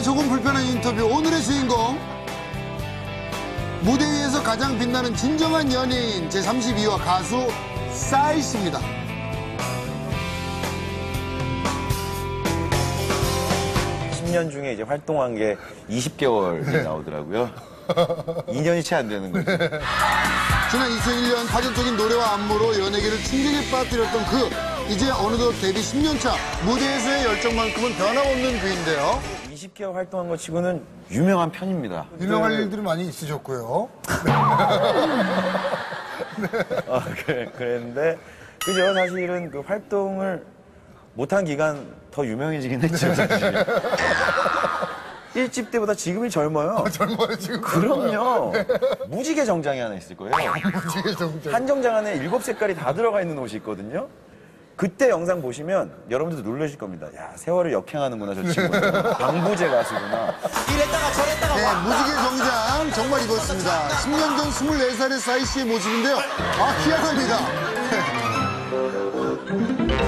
조금 불편한 인터뷰 오늘의 주인공 무대 위에서 가장 빛나는 진정한 연예인 제32화 가수 싸이 씨입니다. 년 중에 이제 활동한 게 20개월이 나오더라고요. 2년이 채 안 되는 거죠. 지난 2001년 파격적인 노래와 안무로 연예계를 충격에 빠뜨렸던 이제 어느덧 데뷔 10년 차 무대에서의 열정만큼은 변함없는 그인데요. 20개월 활동한 것 치고는 유명한 편입니다. 유명할 일들이 많이 있으셨고요. 그랬는데 그죠? 사실은 그 활동을 못한 기간 더 유명해지긴 했죠, 사실. 1집 때보다 지금이 젊어요. 젊어요, 지금. 그럼요. 무지개 정장이 하나 있을 거예요. 무지개 정장. 한 정장 안에 7색깔이 다 들어가 있는 옷이 있거든요. 그때 영상 보시면 여러분들도 놀라실 겁니다. 야, 세월을 역행하는구나, 저 친구. 방부제 가수구나. 이랬다가 저랬다가 네, 무지개 정장 정말 입었습니다. 10년 전 24살의 싸이 씨의 모습인데요. 희한합니다.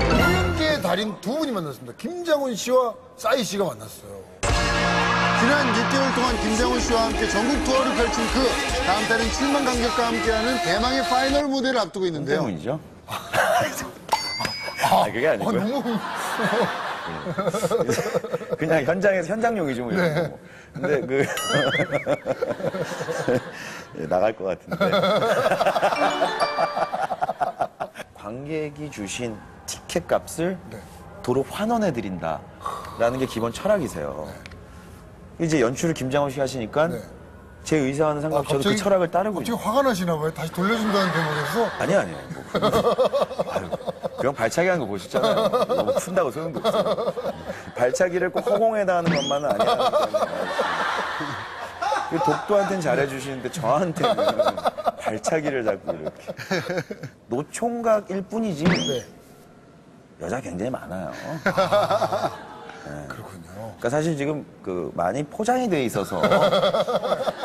연예계의 달인 두 분이 만났습니다. 김장훈 씨와 싸이 씨가 만났어요. 지난 6개월 동안 김장훈 씨와 함께 전국 투어를 펼친 다음 달엔 7만 관객과 함께하는 대망의 파이널 무대를 앞두고 있는데요. 때문이죠? 그게 아니고요. 너무... 그냥 현장에서 현장용이죠, 뭐 이런 거. 근데 나갈 것 같은데. 관객이 주신 티켓 값을 도로 환원해드린다라는 게 기본 철학이세요. 이제 연출을 김장훈 씨가 하시니까 제 의사와는 상관없이 저도 그 철학을 따르고 지금 화가 나시나 봐요. 다시 돌려준다는 대목에서. 아니요. 그냥 발차기 하는 거 보셨잖아요. 너무 푼다고 소용도 없어요. 발차기를 꼭 허공에다 하는 것만은 아니야. 독도한테는 잘해주시는데 저한테는 발차기를 자꾸 이렇게. 노총각일 뿐이지 여자 굉장히 많아요. 그렇군요. 그러니까 사실 지금 많이 포장이 돼 있어서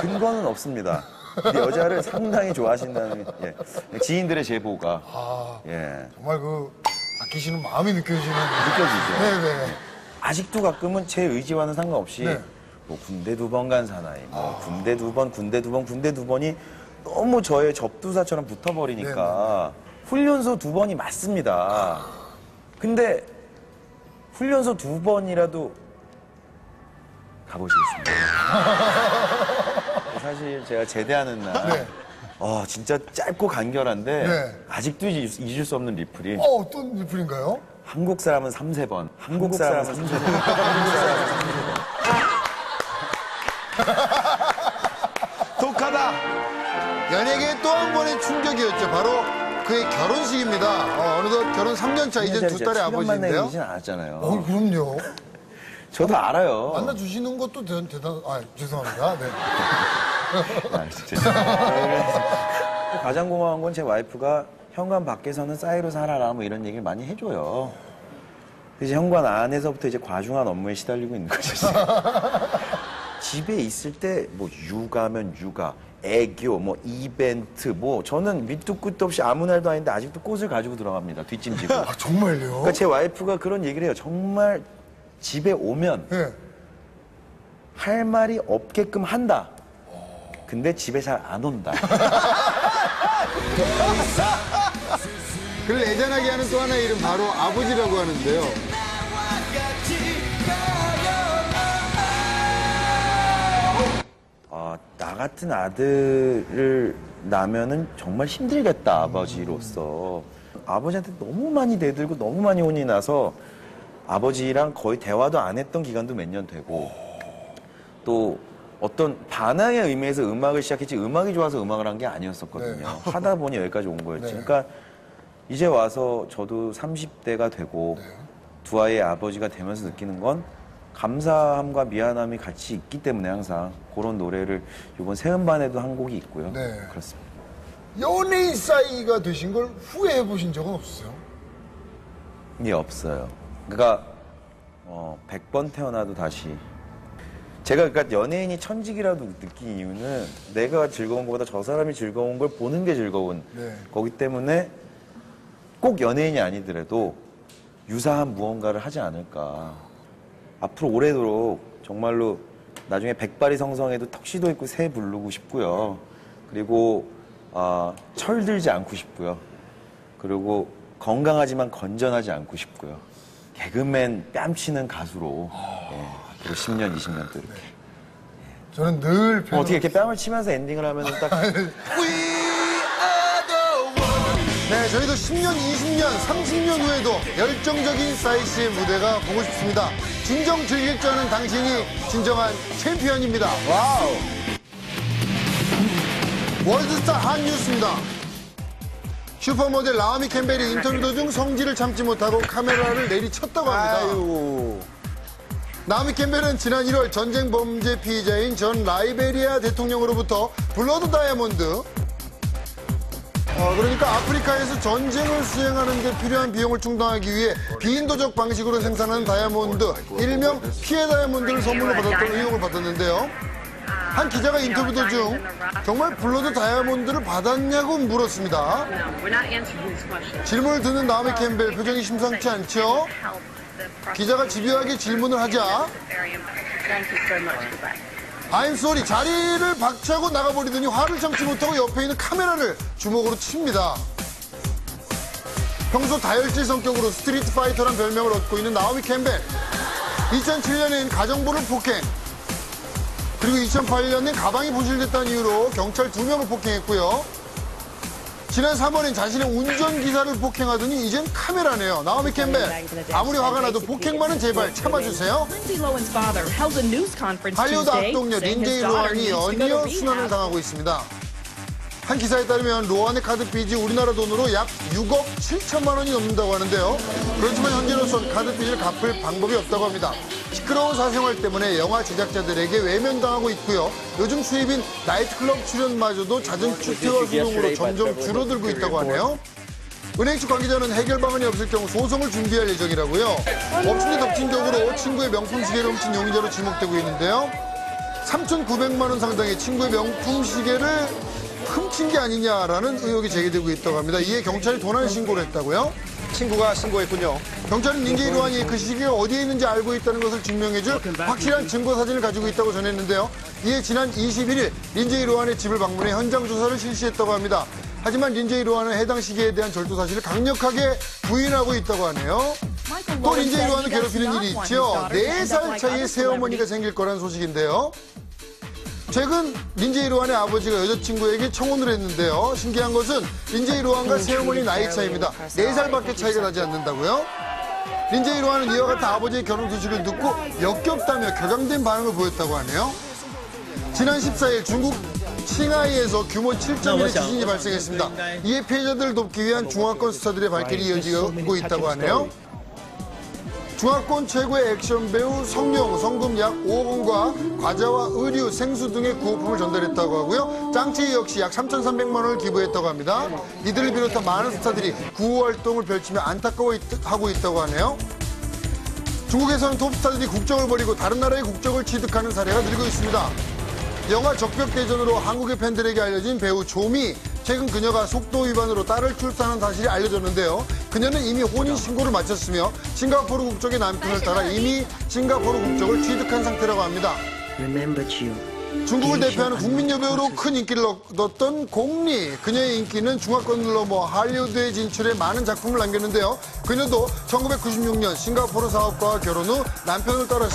근거는 없습니다. 근데 여자를 상당히 좋아하신다는 지인들의 제보가 정말 아끼시는 마음이 느껴지죠. 네네. 아직도 가끔은 제 의지와는 상관없이 뭐 군대 2번 간 사나이, 뭐 군대 2번, 군대 2번, 군대 2번이 너무 저의 접두사처럼 붙어버리니까 훈련소 2번이 맞습니다. 근데 훈련소 2번이라도 가보시겠습니다. 사실 제가 제대하는 날 진짜 짧고 간결한데 아직도 잊을 수 없는 리플이 어떤 리플인가요? 한국 사람은 3세번 한국 사람은 3세번 한국 사람은 3세번 독하다. 연예계의 또 한 번의 충격이었죠. 바로 그의 결혼식입니다. 어느덧 결혼 3년 차, 이제 2딸의 아버지인데요. 만나긴 않았잖아요. 그럼요. 저도 알아요. 만나주시는 것도 죄송합니다. 네. 가장 고마운 건 제 와이프가 현관 밖에서는 싸이로 살아라 뭐 이런 얘기를 많이 해줘요. 이제 현관 안에서부터 이제 과중한 업무에 시달리고 있는 거죠. 집에 있을 때 뭐 육아면 육아, 애교, 뭐 이벤트, 뭐 저는 밑도 끝도 없이 아무 날도 아닌데 아직도 꽃을 가지고 들어갑니다. 뒷짐지고. 정말요? 그러니까 제 와이프가 그런 얘기를 해요. 정말 집에 오면 할 말이 없게끔 한다. 근데 집에 잘 안 온다. 그를 애잔하게 하는 또 하나의 이름 바로 아버지라고 하는데요. 나 같은 아들을 낳으면은 정말 힘들겠다, 아버지로서. 아버지한테 너무 많이 대들고 너무 많이 혼이 나서 아버지랑 거의 대화도 안 했던 기간도 몇 년 되고 또 어떤 반항의 의미에서 음악을 시작했지 음악이 좋아서 음악을 한 게 아니었었거든요. 하다 보니 여기까지 온 거였지. 그러니까 이제 와서 저도 30대가 되고 두 아이의 아버지가 되면서 느끼는 건 감사함과 미안함이 같이 있기 때문에 항상 그런 노래를 이번 새음반에도 한 곡이 있고요. 그렇습니다. 연예인 싸이가 되신 걸 후회해 보신 적은 없으세요? 예, 없어요. 그러니까 100번 태어나도 다시 제가 그러니까 연예인이 천직이라도 느낀 이유는 내가 즐거운 것보다 저 사람이 즐거운 걸 보는 게 즐거운 거기 때문에 꼭 연예인이 아니더라도 유사한 무언가를 하지 않을까. 앞으로 오래도록 정말로 나중에 백발이 성성에도 턱시도 입고 새 부르고 싶고요. 그리고 철들지 않고 싶고요. 그리고 건강하지만 건전하지 않고 싶고요. 개그맨 뺨치는 가수로 그리고 10년, 20년 또 이렇게. 저는 늘 어떻게 이렇게 뺨을 치면서 엔딩을 하면 딱 네, 저희도 10년, 20년, 30년 후에도 열정적인 싸이 씨의 무대가 보고 싶습니다. 진정 즐길 줄 아는 당신이 진정한 챔피언입니다. 와우. 월드스타 한뉴스입니다. 슈퍼모델 나오미 캠벨이 인터뷰 도중 성질을 참지 못하고 카메라를 내리쳤다고 합니다. 아유. 나오미 캠벨은 지난 1월 전쟁 범죄 피의자인 전 라이베리아 대통령으로부터 블러드 다이아몬드, 그러니까 아프리카에서 전쟁을 수행하는 데 필요한 비용을 충당하기 위해 비인도적 방식으로 생산한 다이아몬드, 일명 피해 다이아몬드를 선물로 받았던 의혹을 받았는데요. 한 기자가 인터뷰 도중 정말 블러드 다이아몬드를 받았냐고 물었습니다. 질문을 듣는 나오미 캠벨 표정이 심상치 않죠? 기자가 집요하게 질문을 하자 I'm sorry, 자리를 박차고 나가버리더니 화를 참지 못하고 옆에 있는 카메라를 주먹으로 칩니다. 평소 다혈질 성격으로 스트리트 파이터란 별명을 얻고 있는 나오미 캠벨. 2007년엔 가정부를 폭행, 그리고 2008년엔 가방이 분실됐다는 이유로 경찰 2명을 폭행했고요. 지난 3월엔 자신의 운전기사를 폭행하더니 이젠 카메라네요. 나오미 캠벨, 아무리 화가 나도 폭행만은 제발 참아주세요. 할리우드 악동녀 린제이 로한이 연이어 순환을 당하고 있습니다. 한 기사에 따르면 로한의 카드 빚이 우리나라 돈으로 약 6억 7천만 원이 넘는다고 하는데요. 그렇지만 현재로선 카드 빚을 갚을 방법이 없다고 합니다. 시끄러운 사생활 때문에 영화 제작자들에게 외면당하고 있고요. 요즘 수입인 나이트클럽 출연마저도 잦은 추태와 수능으로 점점 줄어들고 있다고 하네요. 은행 측 관계자는 해결 방안이 없을 경우 소송을 준비할 예정이라고요. 업체의 덕진적으로 친구의 명품 시계를 훔친 용의자로 지목되고 있는데요. 3,900만 원 상당의 친구의 명품 시계를 훔친 게 아니냐라는 의혹이 제기되고 있다고 합니다. 이에 경찰이 도난 신고를 했다고요? 친구가 신고했군요. 경찰은 린제이 로한이 그 시계가 어디에 있는지 알고 있다는 것을 증명해줄 확실한 증거 사진을 가지고 있다고 전했는데요. 이에 지난 21일 린제이 로한의 집을 방문해 현장 조사를 실시했다고 합니다. 하지만 린제이 로한은 해당 시계에 대한 절도 사실을 강력하게 부인하고 있다고 하네요. 또 린제이 로한을 괴롭히는 일이 있죠. 4살 차이의 새어머니가 생길 거란 소식인데요. 최근 린제이 로한의 아버지가 여자친구에게 청혼을 했는데요. 신기한 것은 린제이 로한과 새어머니 나이 차이입니다. 4살밖에 차이가 나지 않는다고요? 린제이 로한은 이와 같은 아버지의 결혼 소식을 듣고 역겹다며 격앙된 반응을 보였다고 하네요. 지난 14일 중국 칭하이에서 규모 7.1의 지진이 발생했습니다. 이에 피해자들을 돕기 위한 중화권 스타들의 발길이 이어지고 있다고 하네요. 중화권 최고의 액션 배우 성룡, 성금 약 5억 원과 과자와 의류, 생수 등의 구호품을 전달했다고 하고요. 짱치 역시 약 3,300만 원을 기부했다고 합니다. 이들을 비롯한 많은 스타들이 구호 활동을 펼치며 안타까워하고 있다고 하네요. 중국에서는 톱스타들이 국적을 버리고 다른 나라의 국적을 취득하는 사례가 늘고 있습니다. 영화 적벽대전으로 한국의 팬들에게 알려진 배우 조미. 최근 그녀가 속도 위반으로 딸을 출산한 사실이 알려졌는데요. 그녀는 이미 혼인신고를 마쳤으며 싱가포르 국적의 남편을 따라 이미 싱가포르 국적을 취득한 상태라고 합니다. 중국을 대표하는 국민 여배우로 큰 인기를 얻었던 공리. 그녀의 인기는 중화권을 넘어 할리우드에 진출해 많은 작품을 남겼는데요. 그녀도 1996년 싱가포르 사업가와 결혼 후 남편을 따라